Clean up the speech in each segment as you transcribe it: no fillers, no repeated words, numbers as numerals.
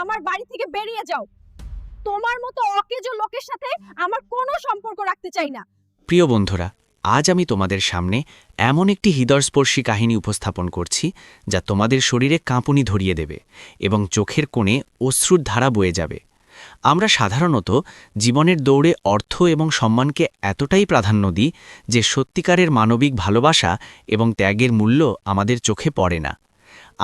আমার বাড়ি থেকে বেরিয়ে যাও। তোমার মতো অকেজো লোকের সাথে আমার কোনো সম্পর্ক রাখতে চাই না। প্রিয় বন্ধুরা, আজ আমি তোমাদের সামনে এমন একটি হৃদয়স্পর্শী কাহিনী উপস্থাপন করছি যা তোমাদের শরীরে কাঁপুনি ধরিয়ে দেবে এবং চোখের কোণে অশ্রুর ধারা বয়ে যাবে। আমরা সাধারণত জীবনের দৌড়ে অর্থ এবং সম্মানকে এতটাই প্রাধান্য দিই যে সত্যিকারের মানবিক ভালোবাসা এবং ত্যাগের মূল্য আমাদের চোখে পড়ে না।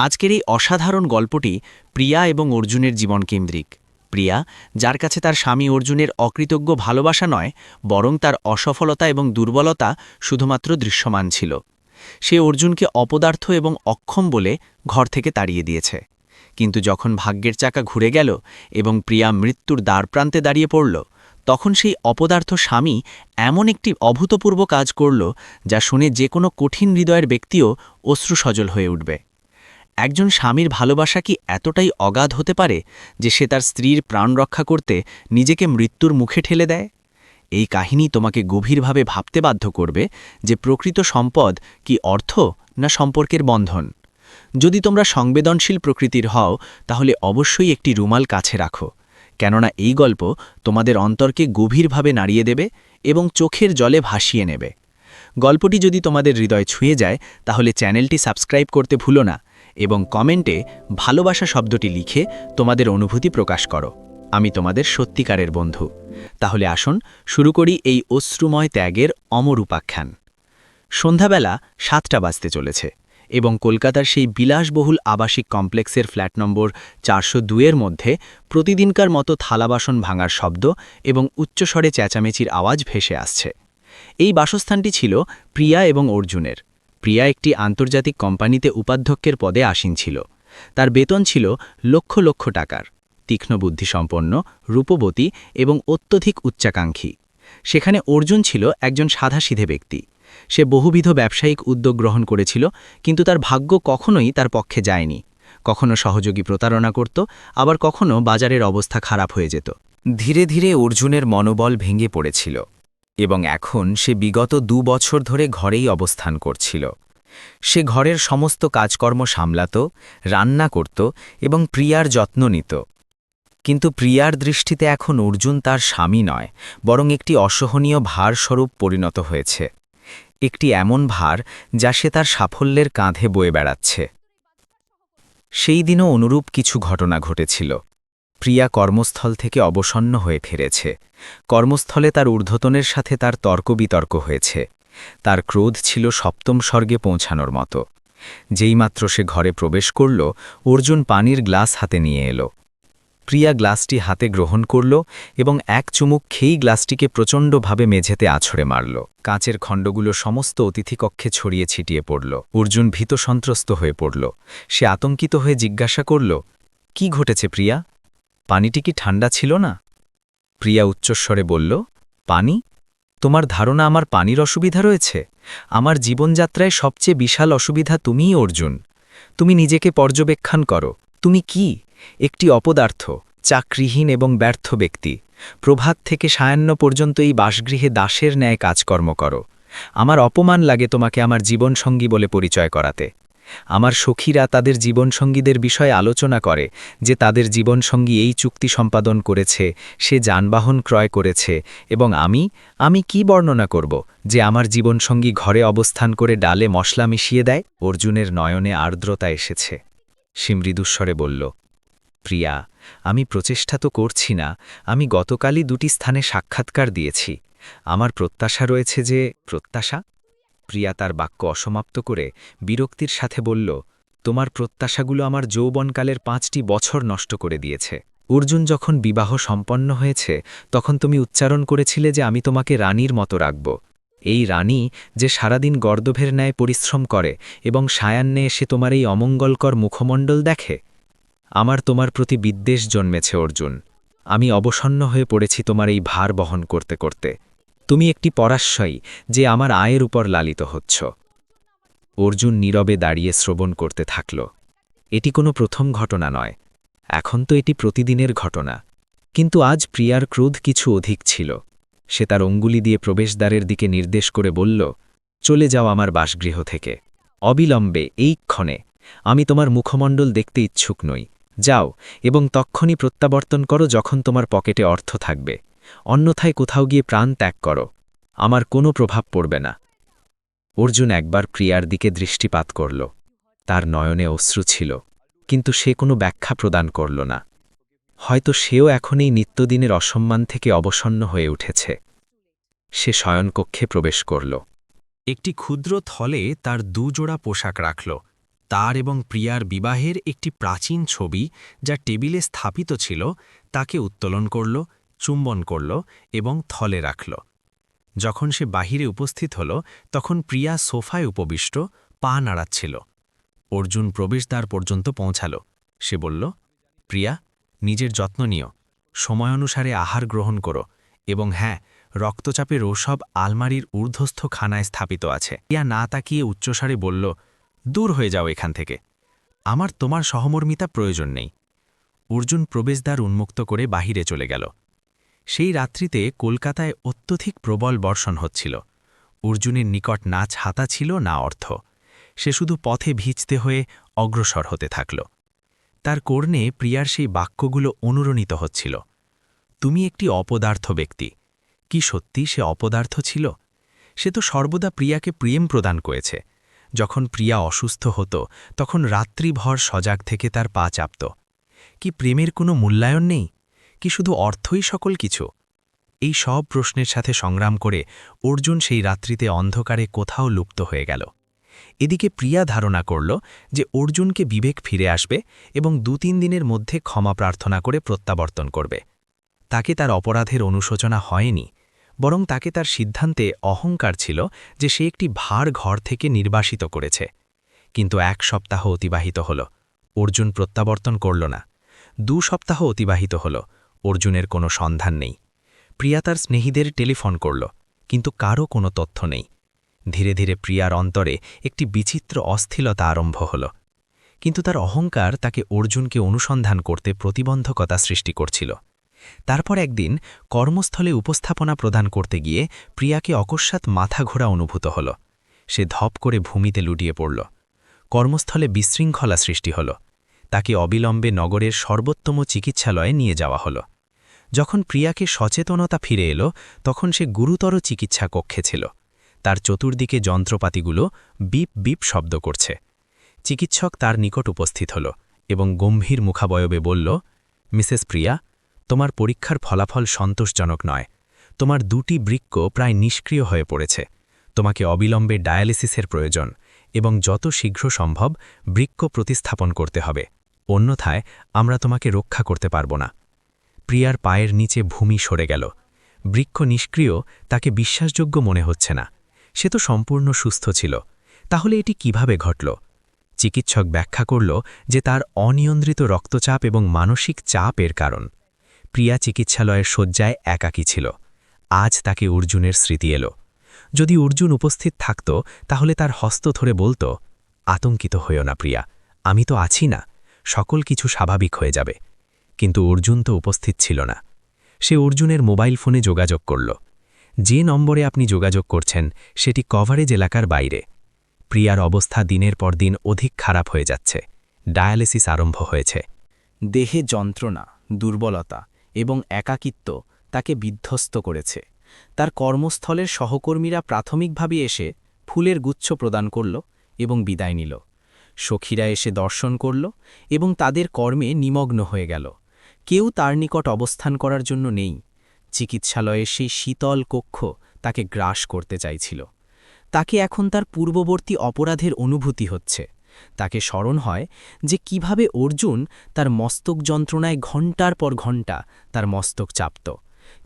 আজকের এই অসাধারণ গল্পটি প্রিয়া এবং অর্জুনের জীবনকেন্দ্রিক। প্রিয়া, যার কাছে তার স্বামী অর্জুনের অকৃতজ্ঞ ভালোবাসা নয়, বরং তার অসফলতা এবং দুর্বলতা শুধুমাত্র দৃশ্যমান ছিল। সে অর্জুনকে অপদার্থ এবং অক্ষম বলে ঘর থেকে তাড়িয়ে দিয়েছে। কিন্তু যখন ভাগ্যের চাকা ঘুরে গেল এবং প্রিয়া মৃত্যুর দ্বারপ্রান্তে দাঁড়িয়ে পড়ল, তখন সেই অপদার্থ স্বামী এমন একটি অভূতপূর্ব কাজ করল যা শুনে যে কোনো কঠিন হৃদয়ের ব্যক্তিও অশ্রুসজল হয়ে উঠবে। একজন স্বামীর ভালোবাসা কি এতটাই অগাধ হতে পারে যে সে তার স্ত্রীর প্রাণ রক্ষা করতে নিজেকে মৃত্যুর মুখে ঠেলে দেয়? এই কাহিনী তোমাকে গভীরভাবে ভাবতে বাধ্য করবে যে প্রকৃত সম্পদ কি অর্থ না সম্পর্কের বন্ধন। যদি তোমরা সংবেদনশীল প্রকৃতির হও, তাহলে অবশ্যই একটি রুমাল কাছে রাখো, কেননা এই গল্প তোমাদের অন্তরকে গভীরভাবে নাড়িয়ে দেবে এবং চোখের জলে ভাসিয়ে নেবে। গল্পটি যদি তোমাদের হৃদয় ছুঁয়ে যায়, তাহলে চ্যানেলটি সাবস্ক্রাইব করতে ভুলো না এবং কমেন্টে ভালোবাসা শব্দটি লিখে তোমাদের অনুভূতি প্রকাশ করো। আমি তোমাদের সত্যিকারের বন্ধু। তাহলে আসুন শুরু করি এই অশ্রুময় ত্যাগের অমর উপাখ্যান। সন্ধ্যাবেলা 7টা বাজতে চলেছে এবং কলকাতার সেই বিলাসবহুল আবাসিক কমপ্লেক্সের ফ্ল্যাট নম্বর 402-এর মধ্যে প্রতিদিনকার মতো থালাবাসন ভাঙার শব্দ এবং উচ্চস্বরে চেঁচামেচির আওয়াজ ভেসে আসছে। এই বাসস্থানটি ছিল প্রিয়া এবং অর্জুনের। প্রিয়া একটি আন্তর্জাতিক কোম্পানিতে উপাধ্যক্ষের পদে আসীন ছিল। তার বেতন ছিল লক্ষ লক্ষ টাকার। তীক্ষ্ণ বুদ্ধিসম্পন্ন, রূপবতী এবং অত্যধিক উচ্চাকাঙ্ক্ষী। সেখানে অর্জুন ছিল একজন সাধাসিধে ব্যক্তি। সে বহুবিধ ব্যবসায়িক উদ্যোগ গ্রহণ করেছিল, কিন্তু তার ভাগ্য কখনোই তার পক্ষে যায়নি। কখনো সহযোগী প্রতারণা করত, আবার কখনো বাজারের অবস্থা খারাপ হয়ে যেত। ধীরে ধীরে অর্জুনের মনোবল ভেঙে পড়েছিল এবং এখন সে বিগত 2 বছর ধরে ঘরেই অবস্থান করছিল। সে ঘরের সমস্ত কাজকর্ম সামলাত, রান্না করত এবং প্রিয়ার যত্ন নিত। কিন্তু প্রিয়ার দৃষ্টিতে এখন অর্জুন তার স্বামী নয়, বরং একটি অসহনীয় ভারস্বরূপ পরিণত হয়েছে। একটি এমন ভার যা সে তার সাফল্যের কাঁধে বয়ে বেড়াচ্ছে। সেই দিনও অনুরূপ কিছু ঘটনা ঘটেছিল। প্রিয়া কর্মস্থল থেকে অবসন্ন হয়ে ফিরেছে। কর্মস্থলে তার ঊর্ধ্বতনের সাথে তার তর্ক-বিতর্ক হয়েছে। তার ক্রোধ ছিল 7ম স্বর্গে পৌঁছানোর মতো। যেইমাত্র সে ঘরে প্রবেশ করল, অর্জুন পানির গ্লাস হাতে নিয়ে এলো। প্রিয়া গ্লাসটি হাতে গ্রহণ করল এবং এক চুমুক খেয়েই গ্লাসটিকে প্রচণ্ডভাবে মেঝেতে আছড়ে মারল। কাঁচের খণ্ডগুলো সমস্ত অতিথিকক্ষে ছড়িয়ে ছিটিয়ে পড়ল। অর্জুন ভীত সন্ত্রস্ত হয়ে পড়ল। সে আতঙ্কিত হয়ে জিজ্ঞাসা করল, কি ঘটেছে প্রিয়া? পানিটি কি ঠান্ডা ছিল না? প্রিয়া উচ্চস্বরে বলল, পানি? তোমার ধারণা আমার পানির অসুবিধা রয়েছে? আমার জীবনযাত্রায় সবচেয়ে বিশাল অসুবিধা তুমিই অর্জুন। তুমি নিজেকে পর্যবেক্ষণ করো। তুমি কি? একটি অপদার্থ, চাকরিহীন এবং ব্যর্থ ব্যক্তি। প্রভাত থেকে সায়াহ্ন পর্যন্ত এই বাসগৃহে দাসের ন্যায় কাজকর্ম করো। আমার অপমান লাগে তোমাকে আমার জীবনসঙ্গী বলে পরিচয় করাতে। আমার সখীরা তাদের জীবনসঙ্গীদের বিষয়ে আলোচনা করে যে তাদের জীবনসঙ্গী এই চুক্তি সম্পাদন করেছে, সে যানবাহন ক্রয় করেছে, এবং আমি কি বর্ণনা করব যে আমার জীবনসঙ্গী ঘরে অবস্থান করে ডালে মশলা মিশিয়ে দেয়? অর্জুনের নয়নে আর্দ্রতা এসেছে। সে মৃদুস্বরে বলল, প্রিয়া, আমি প্রচেষ্টা তো করছি না। আমি গতকালই 2টি স্থানে সাক্ষাৎকার দিয়েছি। আমার প্রত্যাশা রয়েছে যে প্রত্যাশা? প্রিয়া তার বাক্য অসমাপ্ত করে বিরক্তির সাথে বলল, তোমার প্রত্যাশাগুলো আমার যৌবনকালের 5টি বছর নষ্ট করে দিয়েছে। অর্জুন যখন বিবাহ সম্পন্ন হয়েছে, তখন তুমি উচ্চারণ করেছিলে যে আমি তোমাকে রানীর মতো রাখব। এই রানী যে সারাদিন গর্দভের ন্যায় পরিশ্রম করে এবং সায়াহ্নে এসে তোমার এই অমঙ্গলকর মুখমণ্ডল দেখে। আমার তোমার প্রতি বিদ্বেষ জন্মেছে অর্জুন। আমি অবসন্ন হয়ে পড়েছি তোমার এই ভার বহন করতে করতে। তুমি একটি পরাশ্রয়ী যে আমার আয়ের উপর লালিত হচ্ছ। অর্জুন নীরবে দাঁড়িয়ে শ্রবণ করতে থাকল। এটি কোনো প্রথম ঘটনা নয়। এখন তো এটি প্রতিদিনের ঘটনা। কিন্তু আজ প্রিয়ার ক্রোধ কিছু অধিক ছিল। সে তার অঙ্গুলি দিয়ে প্রবেশদ্বারের দিকে নির্দেশ করে বলল, চলে যাও আমার বাসগৃহ থেকে, অবিলম্বে, এই ক্ষণে। আমি তোমার মুখমণ্ডল দেখতে ইচ্ছুক নই। যাও এবং তক্ষণই প্রত্যাবর্তন করো যখন তোমার পকেটে অর্থ থাকবে, অন্যথায় কোথাও গিয়ে প্রাণ ত্যাগ করো, আমার কোনো প্রভাব পড়বে না। অর্জুন একবার প্রিয়ার দিকে দৃষ্টিপাত করল। তার নয়নে অশ্রু ছিল, কিন্তু সে কোনো ব্যাখ্যা প্রদান করল না। হয়তো সেও এখন এই নিত্যদিনের অসম্মান থেকে অবসন্ন হয়ে উঠেছে। সে শয়নকক্ষে প্রবেশ করল। একটি ক্ষুদ্র থলে তার দুজোড়া পোশাক রাখল। তার এবং প্রিয়ার বিবাহের একটি প্রাচীন ছবি যা টেবিলে স্থাপিত ছিল তাকে উত্তোলন করল, চুম্বন করল এবং থলে রাখল। যখন সে বাহিরে উপস্থিত হল তখন প্রিয়া সোফায় উপবিষ্ট, পা নাড়াচ্ছিল। অর্জুন প্রবেশদ্বার পর্যন্ত পৌঁছাল। সে বলল, প্রিয়া, নিজের যত্ন নিও, সময় অনুসারে আহার গ্রহণ করো, এবং হ্যাঁ, রক্তচাপের ঔষধ আলমারির ঊর্ধ্বস্থ খানায় স্থাপিত আছে। প্রিয়া না তাকিয়ে উচ্চস্বরে বলল, দূর হয়ে যাও এখান থেকে, আমার তোমার সহমর্মিতা প্রয়োজন নেই। অর্জুন প্রবেশদ্বার উন্মুক্ত করে বাহিরে চলে গেল। সেই রাত্রিতে কলকাতায় অত্যধিক প্রবল বর্ষণ হচ্ছিল। অর্জুনের নিকট না ছাতা ছিল না অর্থ। সে শুধু পথে ভিজতে হয়ে অগ্রসর হতে থাকল। তার কর্ণে প্রিয়ার সেই বাক্যগুলো অনুরণিত হচ্ছিল। তুমি একটি অপদার্থ ব্যক্তি। কি সত্যি সে অপদার্থ ছিল? সে তো সর্বদা প্রিয়াকে প্রেম প্রদান করেছে। যখন প্রিয়া অসুস্থ হতো তখন রাত্রিভর সজাগ থেকে তার পা চাপত। কি প্রেমের কোনো মূল্যায়ন নেই? কি শুধু অর্থই সকল কিছু? এই সব প্রশ্নের সাথে সংগ্রাম করে অর্জুন সেই রাত্রিতে অন্ধকারে কোথাও লুপ্ত হয়ে গেল। এদিকে প্রিয়া ধারণা করল যে অর্জুনকে বিবেক ফিরে আসবে এবং ২-৩ দিনের মধ্যে ক্ষমা প্রার্থনা করে প্রত্যাবর্তন করবে। তাকে তার অপরাধের অনুশোচনা হয়নি, বরং তাকে তার সিদ্ধান্তে অহংকার ছিল যে সে একটি ভার ঘর থেকে নির্বাসিত করেছে। কিন্তু ১ সপ্তাহ অতিবাহিত হল, অর্জুন প্রত্যাবর্তন করল না। ২ সপ্তাহ অতিবাহিত হল, অর্জুনের কোনো সন্ধান নেই। প্রিয়া তার স্নেহীদের টেলিফোন করল, কিন্তু কারও কোনো তথ্য নেই। ধীরে ধীরে প্রিয়ার অন্তরে একটি বিচিত্র অস্থিরতা আরম্ভ হল। কিন্তু তার অহংকার তাকে অর্জুনকে অনুসন্ধান করতে প্রতিবন্ধকতা সৃষ্টি করছিল। তারপর একদিন কর্মস্থলে উপস্থাপনা প্রদান করতে গিয়ে প্রিয়াকে অকস্মাৎ মাথা ঘোরা অনুভূত হল। সে ধপ করে ভূমিতে লুটিয়ে পড়ল। কর্মস্থলে বিশৃঙ্খলা সৃষ্টি হল। তাকে অবিলম্বে নগরের সর্বোত্তম চিকিৎসালয়ে নিয়ে যাওয়া হল। যখন প্রিয়াকে সচেতনতা ফিরে এলো তখন সে গুরুতর চিকিৎসা কক্ষে ছিল। তার চতুর্দিকে যন্ত্রপাতিগুলো বিপ বিপ শব্দ করছে। চিকিৎসক তার নিকট উপস্থিত হল এবং গম্ভীর মুখাবয়বে বলল, মিসেস প্রিয়া, তোমার পরীক্ষার ফলাফল সন্তোষজনক নয়। তোমার ২টি বৃক্ক প্রায় নিষ্ক্রিয় হয়ে পড়েছে। তোমাকে অবিলম্বে ডায়ালিসিসের প্রয়োজন এবং যত শীঘ্র সম্ভব বৃক্ক প্রতিস্থাপন করতে হবে, অন্যথায় আমরা তোমাকে রক্ষা করতে পারব না। প্রিয়ার পায়ের নিচে ভূমি সরে গেল। বৃক্ক নিষ্ক্রিয় তাকে বিশ্বাসযোগ্য মনে হচ্ছে না। সে তো সম্পূর্ণ সুস্থ ছিল। তাহলে এটি কিভাবে ঘটল? চিকিৎসক ব্যাখ্যা করল যে তার অনিয়ন্ত্রিত রক্তচাপ এবং মানসিক চাপ এর কারণ। প্রিয়া চিকিৎসালয়ের শয্যায় একাকী ছিল। আজ তাকে অর্জুনের স্মৃতি এলো। যদি অর্জুন উপস্থিত থাকত তাহলে তার হস্ত ধরে বলত, আতঙ্কিত হইও না প্রিয়া, আমি তো আছি না, সকল কিছু স্বাভাবিক হয়ে যাবে। কিন্তু অর্জুন তো উপস্থিত ছিল না। সে অর্জুনের মোবাইল ফোনে যোগাযোগ করল। যে নম্বরে আপনি যোগাযোগ করছেন সেটি কভারেজ এলাকার বাইরে। প্রিয়ার অবস্থা দিনের পর দিন অধিক খারাপ হয়ে যাচ্ছে। ডায়ালিসিস আরম্ভ হয়েছে। দেহে যন্ত্রণা, দুর্বলতা এবং একাকিত্ব তাকে বিধ্বস্ত করেছে। তার কর্মস্থলের সহকর্মীরা প্রাথমিকভাবে এসে ফুলের গুচ্ছ প্রদান করল এবং বিদায় নিল। সখীরা এসে দর্শন করল এবং তাদের কর্মে নিমগ্ন হয়ে গেল। কেউ তার নিকট অবস্থান করার জন্য নেই। চিকিৎসালয়ের সেই শীতল কক্ষ তাকে গ্রাস করতে চাইছিল। তাকে এখন তার পূর্ববর্তী অপরাধের অনুভূতি হচ্ছে। তাকে স্মরণ হয় যে কিভাবে অর্জুন তার মস্তক যন্ত্রণায় ঘণ্টার পর ঘণ্টা তার মস্তক চাপত,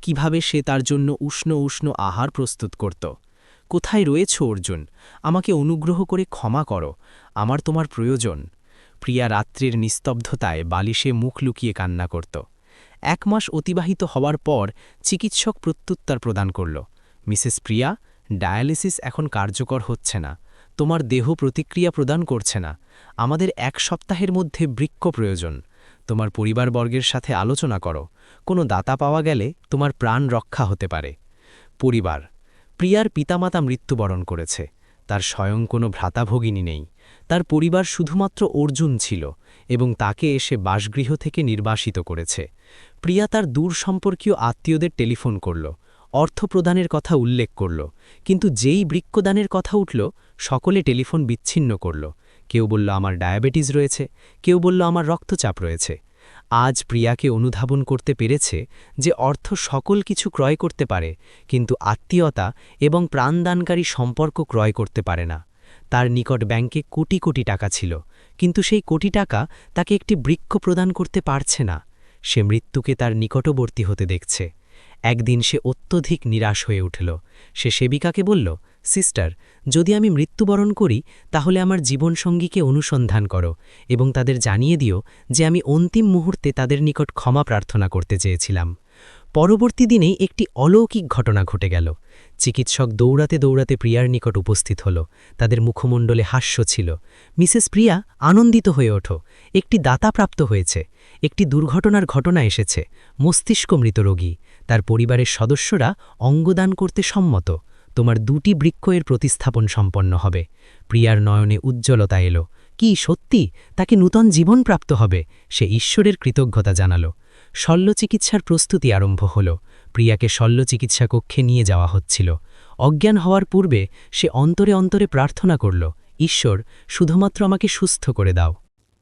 কিভাবে সে তার জন্য উষ্ণ উষ্ণ আহার প্রস্তুত করত। কোথায় রয়েছ অর্জুন? আমাকে অনুগ্রহ করে ক্ষমা করো, আমার তোমার প্রয়োজন। প্রিয়া রাত্রির নিস্তব্ধতায় বালিশে মুখ লুকিয়ে কান্না করত। ১ মাস অতিবাহিত হওয়ার পর চিকিৎসক প্রত্যুত্তর প্রদান করল, মিসেস প্রিয়া, ডায়ালিসিস এখন কার্যকর হচ্ছে না। তোমার দেহ প্রতিক্রিয়া প্রদান করছে না। আমাদের ১ সপ্তাহের মধ্যে বৃক্ক প্রয়োজন। তোমার পরিবারবর্গের সাথে আলোচনা করো। কোনো দাতা পাওয়া গেলে তোমার প্রাণ রক্ষা হতে পারে। পরিবার। প্রিয়ার পিতামাতা মৃত্যুবরণ করেছে। তার স্বয়ং কোনো ভ্রাতাভগিনী নেই। তার পরিবার শুধুমাত্র অর্জুন ছিল এবং তাকে এসে বাসগৃহ থেকে নির্বাসিত করেছে। প্রিয়া তার দূর সম্পর্কীয় আত্মীয়দের টেলিফোন করল, অর্থ প্রদানের কথা উল্লেখ করল, কিন্তু যেই বৃক্ষদানের কথা উঠল সকলে টেলিফোন বিচ্ছিন্ন করল। কেউ বলল আমার ডায়াবেটিস রয়েছে, কেউ বলল আমার রক্তচাপ রয়েছে। আজ প্রিয়াকে অনুধাবন করতে পেরেছে যে অর্থ সকল কিছু ক্রয় করতে পারে, কিন্তু আত্মীয়তা এবং প্রাণদানকারী সম্পর্ক ক্রয় করতে পারে না। তার নিকট ব্যাংকে কোটি কোটি টাকা ছিল, কিন্তু সেই কোটি টাকা তাকে একটি বৃক্ষ প্রদান করতে পারছে না। সে মৃত্যুকে তার নিকটবর্তী হতে দেখছে। একদিন সে অত্যধিক নিরাশ হয়ে উঠল। সে সেবিকাকে বলল, সিস্টার, যদি আমি মৃত্যুবরণ করি তাহলে আমার জীবনসঙ্গীকে অনুসন্ধান করো এবং তাদের জানিয়ে দিও যে আমি অন্তিম মুহূর্তে তাদের নিকট ক্ষমা প্রার্থনা করতে চেয়েছিলাম। পরবর্তী দিনেই একটি অলৌকিক ঘটনা ঘটে গেল। চিকিৎসক দৌড়াতে দৌড়াতে প্রিয়ার নিকট উপস্থিত হল। তাদের মুখমণ্ডলে হাস্য ছিল। মিসেস প্রিয়া, আনন্দিত হয়ে ওঠো, একটি দাতা প্রাপ্ত হয়েছে। একটি দুর্ঘটনার ঘটনা এসেছে। মস্তিষ্ক মৃত রোগী, তার পরিবারের সদস্যরা অঙ্গদান করতে সম্মত। তোমার 2টি বৃক্ষ এর প্রতিস্থাপন সম্পন্ন হবে। প্রিয়ার নয়নে উজ্জ্বলতা এলো। কি সত্যি, তাকে নূতন জীবন প্রাপ্ত হবে। সে ঈশ্বরের কৃতজ্ঞতা জানাল। শল্যচিকিৎসার প্রস্তুতি আরম্ভ হল। প্রিয়াকে শল্যচিকিৎসা কক্ষে নিয়ে যাওয়া হচ্ছিল। অজ্ঞান হওয়ার পূর্বে সে অন্তরে অন্তরে প্রার্থনা করল, ঈশ্বর, শুধুমাত্র আমাকে সুস্থ করে দাও।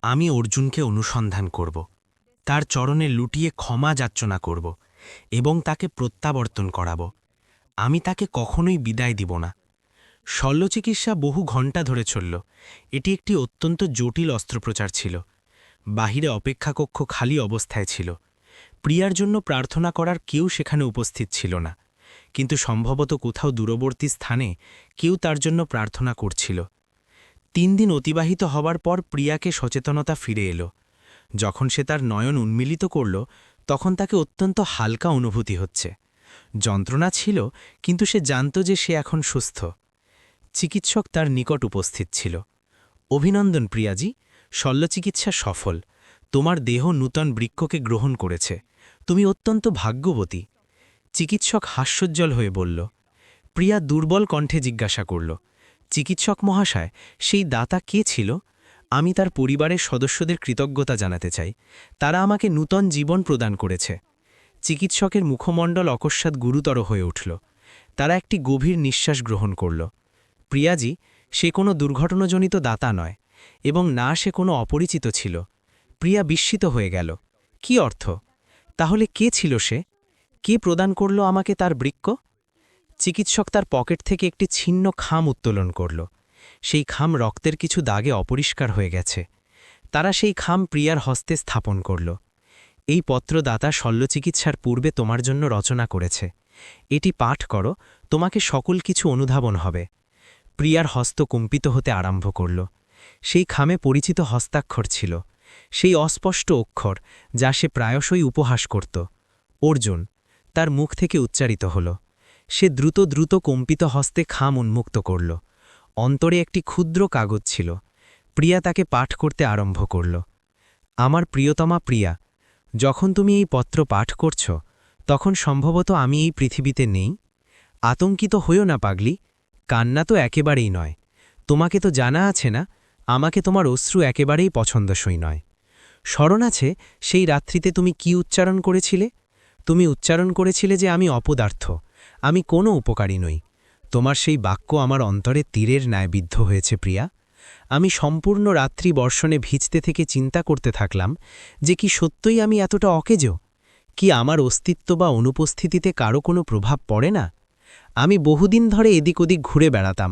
আমি অর্জুনকে অনুসন্ধান করব, তার চরণে লুটিয়ে ক্ষমা যাচনা করব এবং তাকে প্রত্যাবর্তন করাব। আমি তাকে কখনোই বিদায় দিব না। শল্যচিকিৎসা বহু ঘণ্টা ধরে চলল। এটি একটি অত্যন্ত জটিল অস্ত্রোপচার ছিল। বাহিরে অপেক্ষাকক্ষ খালি অবস্থায় ছিল। প্রিয়ার জন্য প্রার্থনা করার কেউ সেখানে উপস্থিত ছিল না, কিন্তু সম্ভবত কোথাও দূরবর্তী স্থানে কেউ তার জন্য প্রার্থনা করছিল। 3 দিন অতিবাহিত হবার পর প্রিয়াকে সচেতনতা ফিরে এলো। যখন সে তার নয়ন উন্মিলিত করল তখন তাকে অত্যন্ত হালকা অনুভূতি হচ্ছে। যন্ত্রণা ছিল, কিন্তু সে জানত যে সে এখন সুস্থ। চিকিৎসক তার নিকট উপস্থিত ছিল। অভিনন্দন প্রিয়াজি, শল্যচিকিৎসা সফল। তোমার দেহ নূতন বৃক্ষকে গ্রহণ করেছে। তুমি অত্যন্ত ভাগ্যবতী। চিকিৎসক হাস্যোজ্জ্বল হয়ে বলল। প্রিয়া দুর্বল কণ্ঠে জিজ্ঞাসা করল, চিকিৎসক মহাশয়, সেই দাতা কে ছিল? আমি তার পরিবারের সদস্যদের কৃতজ্ঞতা জানাতে চাই। তারা আমাকে নূতন জীবন প্রদান করেছে। চিকিৎসকের মুখমণ্ডল অকস্মাৎ গুরুতর হয়ে উঠল। তারা একটি গভীর নিঃশ্বাস গ্রহণ করল। প্রিয়াজি, সে কোনো দুর্ঘটনাজনিত দাতা নয় এবং না সে কোনো অপরিচিত ছিল। প্রিয়া বিস্মিত হয়ে গেল। কি অর্থ? তাহলে কে ছিল সে? কে প্রদান করল আমাকে তার বৃক্ষ? চিকিৎসক তার পকেট থেকে একটি ছিন্ন খাম উত্তোলন করল। সেই খাম রক্তের কিছু দাগে অপরিষ্কার হয়ে গেছে। তারা সেই খাম প্রিয়ার হস্তে স্থাপন করল। এই পত্রদাতা শল্যচিকিৎসার পূর্বে তোমার জন্য রচনা করেছে। এটি পাঠ করো, তোমাকে সকল কিছু অনুধাবন হবে। প্রিয়ার হস্ত কম্পিত হতে আরম্ভ করল। সেই খামে পরিচিত হস্তাক্ষর ছিল, সেই অস্পষ্ট অক্ষর যা সে প্রায়শই উপহাস করত। অর্জুন, তার মুখ থেকে উচ্চারিত হল। সে দ্রুত দ্রুত কম্পিত হস্তে খাম উন্মুক্ত করল। অন্তরে একটি ক্ষুদ্র কাগজ ছিল। প্রিয়া তাকে পাঠ করতে আরম্ভ করল। আমার প্রিয়তমা প্রিয়া, যখন তুমি এই পত্র পাঠ করছ তখন সম্ভবত আমি এই পৃথিবীতে নেই। আতঙ্কিত হইও না পাগলি, কান্না তো একেবারেই নয়। তোমাকে তো জানা আছে না, আমাকে তোমার অশ্রু একেবারেই পছন্দসই নয়। স্মরণ আছে সেই রাত্রিতে তুমি কি উচ্চারণ করেছিলে? তুমি উচ্চারণ করেছিলে যে আমি অপদার্থ, আমি কোনো উপকারী নই। তোমার সেই বাক্য আমার অন্তরে তীরের ন্যায় বিদ্ধ হয়েছে প্রিয়া। আমি সম্পূর্ণ রাত্রি বর্ষণে ভিজতে থেকে চিন্তা করতে থাকলাম যে কি সত্যই আমি এতটা অকেজ? কি আমার অস্তিত্ব বা অনুপস্থিতিতে কারো কোনো প্রভাব পড়ে না? আমি বহুদিন ধরে এদিক ওদিক ঘুরে বেড়াতাম।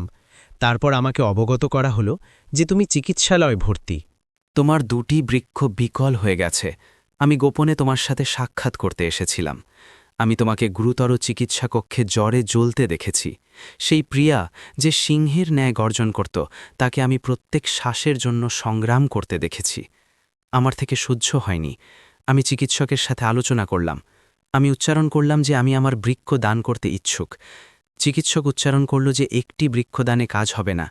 তারপর আমাকে অবগত করা হলো যে তুমি চিকিৎসালয়ে ভর্তি। তোমার 2টি বৃক্ষ বিকল হয়ে গেছে। আমি গোপনে তোমার সাথে সাক্ষাৎ করতে এসেছিলাম। আমি তোমাকে গুরুতর চিকিৎসা কক্ষে জ্বরে জ্বলতে দেখেছি। সেই প্রিয়া যে সিংহের ন্যায় গর্জন করত, তাকে আমি প্রত্যেক শ্বাসের জন্য সংগ্রাম করতে দেখেছি। আমার থেকে সহ্য হয়নি। আমি চিকিৎসকের সাথে আলোচনা করলাম। আমি উচ্চারণ করলাম যে আমি আমার বৃক্ষ দান করতে ইচ্ছুক। চিকিৎসক উচ্চারণ করল যে একটি বৃক্ষদানে কাজ হবে না।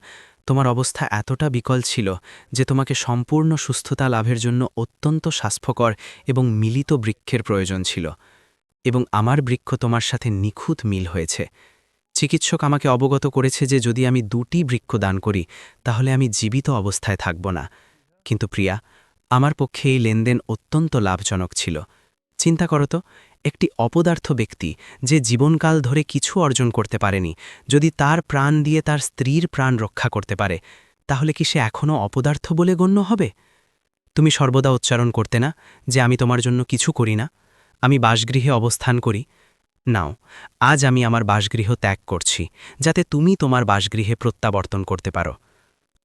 তোমার অবস্থা এতটা বিকল ছিল যে তোমাকে সম্পূর্ণ সুস্থতা লাভের জন্য অত্যন্ত স্বাস্থ্যকর এবং মিলিত বৃক্ষের প্রয়োজন ছিল, এবং আমার বৃক্ষ তোমার সাথে নিখুঁত মিল হয়েছে। চিকিৎসক আমাকে অবগত করেছে যে যদি আমি 2টি বৃক্ষ দান করি তাহলে আমি জীবিত অবস্থায় থাকব না। কিন্তু প্রিয়া, আমার পক্ষে এই লেনদেন অত্যন্ত লাভজনক ছিল। চিন্তা করো তো, একটি অপদার্থ ব্যক্তি যে জীবনকাল ধরে কিছু অর্জন করতে পারেনি, যদি তার প্রাণ দিয়ে তার স্ত্রীর প্রাণ রক্ষা করতে পারে, তাহলে কি সে এখনও অপদার্থ বলে গণ্য হবে? তুমি সর্বদা উচ্চারণ করতে না যে আমি তোমার জন্য কিছু করি না, আমি বাসগৃহে অবস্থান করি। নাও, আজ আমি আমার বাসগৃহ ত্যাগ করছি, যাতে তুমি তোমার বাসগৃহে প্রত্যাবর্তন করতে পারো।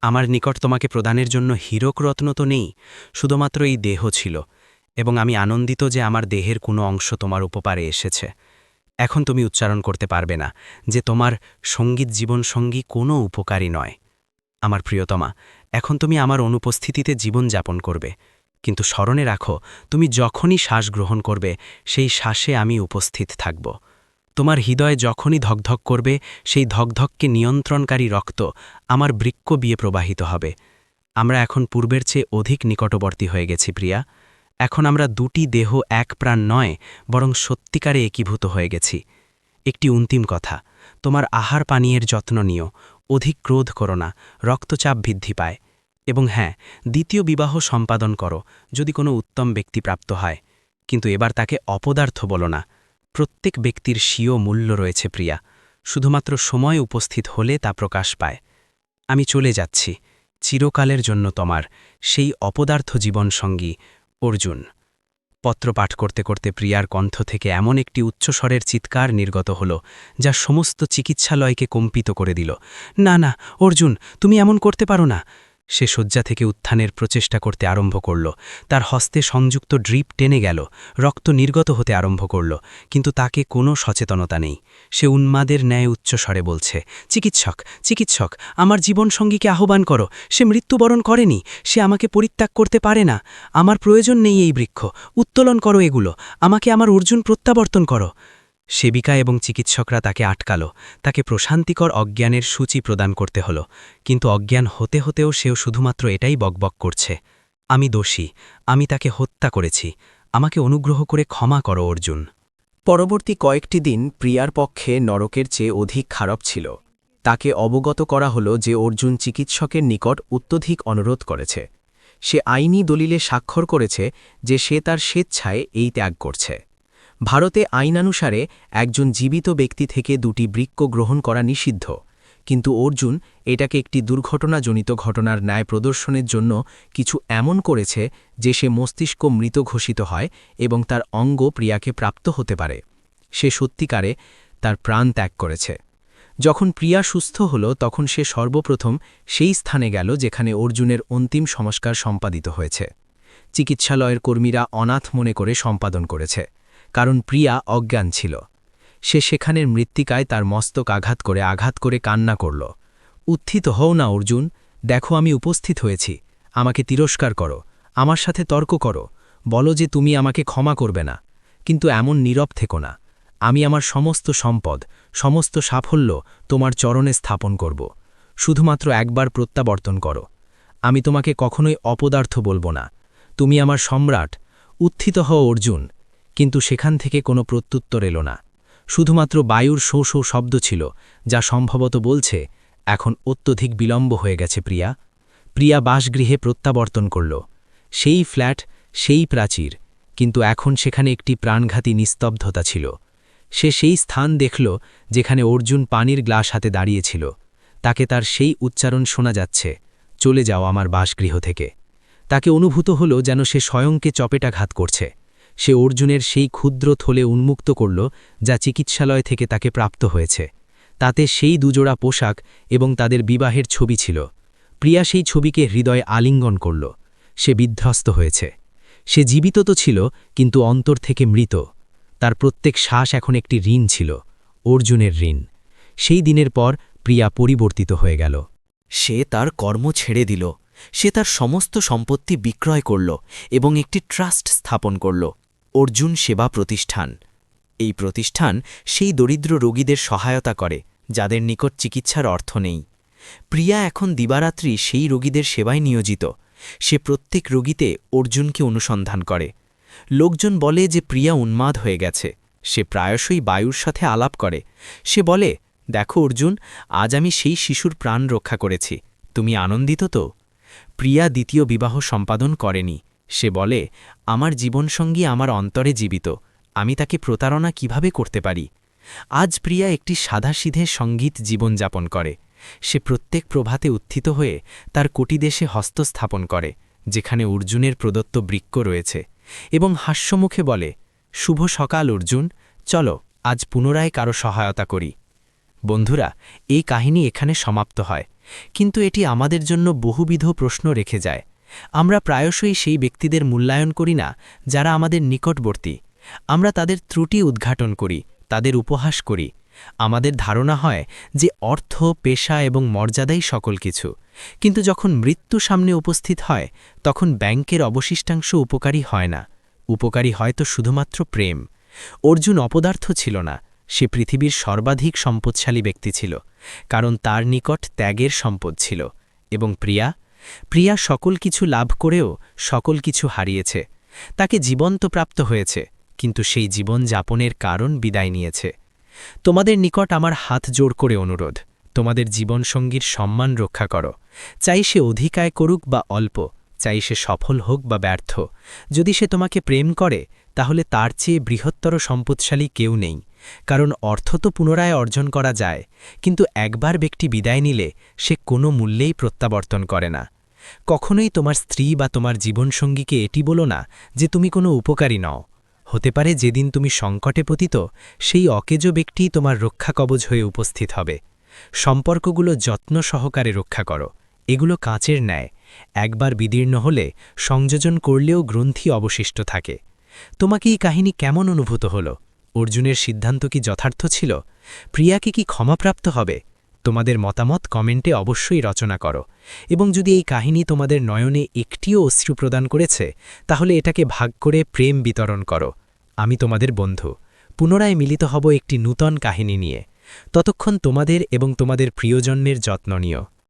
আমার নিকট তোমাকে প্রদানের জন্য হীরক রত্ন তো নেই, শুধুমাত্র এই দেহ ছিল, এবং আমি আনন্দিত যে আমার দেহের কোনো অংশ তোমার উপকারে এসেছে। এখন তুমি উচ্চারণ করতে পারবে না যে তোমার সঙ্গীত জীবনসঙ্গী কোনো উপকারী নয়। আমার প্রিয়তমা, এখন তুমি আমার অনুপস্থিতিতে জীবনযাপন করবে, কিন্তু স্মরণে রাখো, তুমি যখনই শ্বাস গ্রহণ করবে সেই শ্বাসে আমি উপস্থিত থাকব। তোমার হৃদয়ে যখনই ধকধক করবে সেই ধকধককে নিয়ন্ত্রণকারী রক্ত আমার বৃক্ক বিয়ে প্রবাহিত হবে। আমরা এখন পূর্বের চেয়ে অধিক নিকটবর্তী হয়ে গেছি প্রিয়া। এখন আমরা 2টি দেহ এক প্রাণ নয়, বরং সত্যিকারে একীভূত হয়ে গেছি। একটি অন্তিম কথা, তোমার আহার পানীয়ের যত্ন নিও, অধিক ক্রোধ করো না, রক্তচাপ বৃদ্ধি পায়। এবং হ্যাঁ, দ্বিতীয় বিবাহ সম্পাদন করো যদি কোনো উত্তম ব্যক্তি প্রাপ্ত হয়, কিন্তু এবার তাকে অপদার্থ বলো না। প্রত্যেক ব্যক্তির স্বীয় মূল্য রয়েছে প্রিয়া, শুধুমাত্র সময় উপস্থিত হলে তা প্রকাশ পায়। আমি চলে যাচ্ছি, চিরকালের জন্য তোমার সেই অপদার্থ জীবনসঙ্গী অর্জুন। পত্র পাঠ করতে করতে প্রিয়ার কণ্ঠ থেকে এমন একটি উচ্চস্বরের চিৎকার নির্গত হল যা সমস্ত চিকিৎসালয়কে কম্পিত করে দিল। না না অর্জুন, তুমি এমন করতে পারো না। সে শয্যা থেকে উত্থানের প্রচেষ্টা করতে আরম্ভ করল। তার হস্তে সংযুক্ত ড্রিপ টেনে গেল, রক্ত নির্গত হতে আরম্ভ করল, কিন্তু তাকে কোনো সচেতনতা নেই। সে উন্মাদের ন্যায় উচ্চস্বরে বলছে, চিকিৎসক, চিকিৎসক, আমার জীবনসঙ্গীকে আহ্বান করো। সে মৃত্যুবরণ করেনি, সে আমাকে পরিত্যাগ করতে পারে না। আমার প্রয়োজন নেই এই বৃক্ষ, উত্তোলন করো এগুলো, আমাকে আমার অর্জুন প্রত্যাবর্তন করো। সেবিকা এবং চিকিৎসকরা তাকে আটকাল, তাকে প্রশান্তিকর অজ্ঞানের সূচি প্রদান করতে হল, কিন্তু অজ্ঞান হতে হতেও সেও শুধুমাত্র এটাই বকবক করছে, আমি দোষী, আমি তাকে হত্যা করেছি, আমাকে অনুগ্রহ করে ক্ষমা করো অর্জুন। পরবর্তী কয়েকটি দিন প্রিয়ার পক্ষে নরকের চেয়ে অধিক খারাপ ছিল। তাকে অবগত করা হল যে অর্জুন চিকিৎসকের নিকট অত্যধিক অনুরোধ করেছে। সে আইনি দলিলে স্বাক্ষর করেছে যে সে তার স্বেচ্ছায় এই ত্যাগ করছে। ভারতে আইনানুসারে একজন জীবিত ব্যক্তি থেকে 2টি বৃক্ষ গ্রহণ করা নিষিদ্ধ, কিন্তু অর্জুন এটাকে একটি দুর্ঘটনাজনিত ঘটনার ন্যায় প্রদর্শনের জন্য কিছু এমন করেছে যে সে মস্তিষ্ক মৃত ঘোষিত হয় এবং তার অঙ্গ প্রিয়াকে প্রাপ্ত হতে পারে। সে সত্যিকারে তার প্রাণ ত্যাগ করেছে। যখন প্রিয়া সুস্থ হল তখন সে সর্বপ্রথম সেই স্থানে গেল যেখানে অর্জুনের অন্তিম সংস্কার সম্পাদিত হয়েছে। চিকিৎসালয়ের কর্মীরা অনাথ মনে করে সম্পাদন করেছে, কারণ প্রিয়া অজ্ঞান ছিল। সে সেখানের মৃত্তিকায় তার মস্তক আঘাত করে কান্না করল, উত্থিত হও না অর্জুন, দেখো আমি উপস্থিত হয়েছি, আমাকে তিরস্কার করো, আমার সাথে তর্ক করো, বলো যে তুমি আমাকে ক্ষমা করবে না, কিন্তু এমন নীরব থেকো না। আমি আমার সমস্ত সম্পদ, সমস্ত সাফল্য তোমার চরণে স্থাপন করব, শুধুমাত্র একবার প্রত্যাবর্তন করো। আমি তোমাকে কখনোই অপদার্থ বলবো না, তুমি আমার সম্রাট, উত্থিত হও অর্জুন। কিন্তু সেখান থেকে কোনো প্রত্যুত্তর এলো না, শুধুমাত্র বায়ুর শো শো শব্দ ছিল, যা সম্ভবত বলছে এখন অত্যধিক বিলম্ব হয়ে গেছে প্রিয়া। প্রিয়া বাসগৃহে প্রত্যাবর্তন করল, সেই ফ্ল্যাট, সেই প্রাচীর, কিন্তু এখন সেখানে একটি প্রাণঘাতী নিস্তব্ধতা ছিল। সে সেই স্থান দেখল যেখানে অর্জুন পানির গ্লাস হাতে দাঁড়িয়েছিল। তাকে তার সেই উচ্চারণ শোনা যাচ্ছে, চলে যাও আমার বাসগৃহ থেকে। তাকে অনুভূত হল যেন সে স্বয়ংকে চপেটাঘাত করছে। সে অর্জুনের সেই ক্ষুদ্র থলে উন্মুক্ত করল যা চিকিৎসালয় থেকে তাকে প্রাপ্ত হয়েছে। তাতে সেই দুজোড়া পোশাক এবং তাদের বিবাহের ছবি ছিল। প্রিয়া সেই ছবিকে হৃদয়ে আলিঙ্গন করল। সে বিধ্বস্ত হয়েছে। সে জীবিত তো ছিল, কিন্তু অন্তর থেকে মৃত। তার প্রত্যেক শ্বাস এখন একটি ঋণ ছিল, অর্জুনের ঋণ। সেই দিনের পর প্রিয়া পরিবর্তিত হয়ে গেল। সে তার কর্ম ছেড়ে দিল, সে তার সমস্ত সম্পত্তি বিক্রয় করল এবং একটি ট্রাস্ট স্থাপন করল, অর্জুন সেবা প্রতিষ্ঠান। এই প্রতিষ্ঠান সেই দরিদ্র রোগীদের সহায়তা করে যাদের নিকট চিকিৎসার অর্থ নেই। প্রিয়া এখন দিবারাত্রি সেই রোগীদের সেবায় নিয়োজিত। সে প্রত্যেক রোগীতে অর্জুনকে অনুসন্ধান করে। লোকজন বলে যে প্রিয়া উন্মাদ হয়ে গেছে। সে প্রায়শই বায়ুর সাথে আলাপ করে। সে বলে, দেখো অর্জুন, আজ আমি সেই শিশুর প্রাণ রক্ষা করেছি। তুমি আনন্দিত তো? প্রিয়া দ্বিতীয় বিবাহ সম্পাদন করেনি। সে বলে, আমার জীবনসঙ্গী আমার অন্তরে জীবিত, আমি তাকে প্রতারণা কিভাবে করতে পারি? আজ প্রিয়া একটি সাদাসিধে সঙ্গীত জীবনযাপন করে। সে প্রত্যেক প্রভাতে উত্থিত হয়ে তার কোটিদেশে হস্তস্থাপন করে, যেখানে অর্জুনের প্রদত্ত বৃক্ষ রয়েছে, এবং হাস্যমুখে বলে, শুভ সকাল অর্জুন, চলো আজ পুনরায় কারো সহায়তা করি। বন্ধুরা, এই কাহিনী এখানে সমাপ্ত হয়, কিন্তু এটি আমাদের জন্য বহুবিধ প্রশ্ন রেখে যায়। আমরা প্রায়শই সেই ব্যক্তিদের মূল্যায়ন করি না যারা আমাদের নিকটবর্তী। আমরা তাদের ত্রুটি উদ্ঘাটন করি, তাদের উপহাস করি। আমাদের ধারণা হয় যে অর্থ, পেশা এবং মর্যাদাই সকল কিছু, কিন্তু যখন মৃত্যু সামনে উপস্থিত হয় তখন ব্যাংকের অবশিষ্টাংশ উপকারী হয় না। উপকারী হয়তো শুধুমাত্র প্রেম। অর্জুন অপদার্থ ছিল না, সে পৃথিবীর সর্বাধিক সম্পদশালী ব্যক্তি ছিল, কারণ তার নিকট ত্যাগের সম্পদ ছিল। এবং প্রিয়া সকল কিছু লাভ করেও সকল কিছু হারিয়েছে। তাকে জীবন তো প্রাপ্ত হয়েছে, কিন্তু সেই জীবন যাপনের কারণ বিদায় নিয়েছে। তোমাদের নিকট আমার হাত জোড় করে অনুরোধ, তোমাদের জীবনসঙ্গীর সম্মান রক্ষা করো। চাই সে অধিক আয় করুক বা অল্প, চাই সে সফল হোক বা ব্যর্থ, যদি সে তোমাকে প্রেম করে তাহলে তার চেয়ে বৃহত্তর সম্পদশালী কেউ নেই। কারণ অর্থ তো পুনরায় অর্জন করা যায়, কিন্তু একবার ব্যক্তি বিদায় নিলে সে কোনো মূল্যেই প্রত্যাবর্তন করে না। কখনোই তোমার স্ত্রী বা তোমার জীবনসঙ্গীকে এটি বলো না যে তুমি কোনো উপকারী নও। হতে পারে যেদিন তুমি সংকটে পতিত, সেই অকেজো ব্যক্তি তোমার রক্ষা কবচ হয়ে উপস্থিত হবে। সম্পর্কগুলো যত্ন সহকারে রক্ষা করো, এগুলো কাঁচের ন্যায়, একবার বিদীর্ণ হলে সংযোজন করলেও গ্রন্থি অবশিষ্ট থাকে। তোমাকে এই কাহিনী কেমন অনুভূত হল? অর্জুনের সিদ্ধান্ত কি যথার্থ ছিল? প্রিয়াকে কি ক্ষমাপ্রাপ্ত হবে? তোমাদের মতামত কমেন্টে অবশ্যই রচনা করো, এবং যদি এই কাহিনী তোমাদের নয়নে একটিও অশ্রু প্রদান করেছে তাহলে এটাকে ভাগ করে প্রেম বিতরণ করো। আমি তোমাদের বন্ধু, পুনরায় মিলিত হব একটি নূতন কাহিনী নিয়ে। ততক্ষণ তোমাদের এবং তোমাদের প্রিয়জনের যত্ন নিও।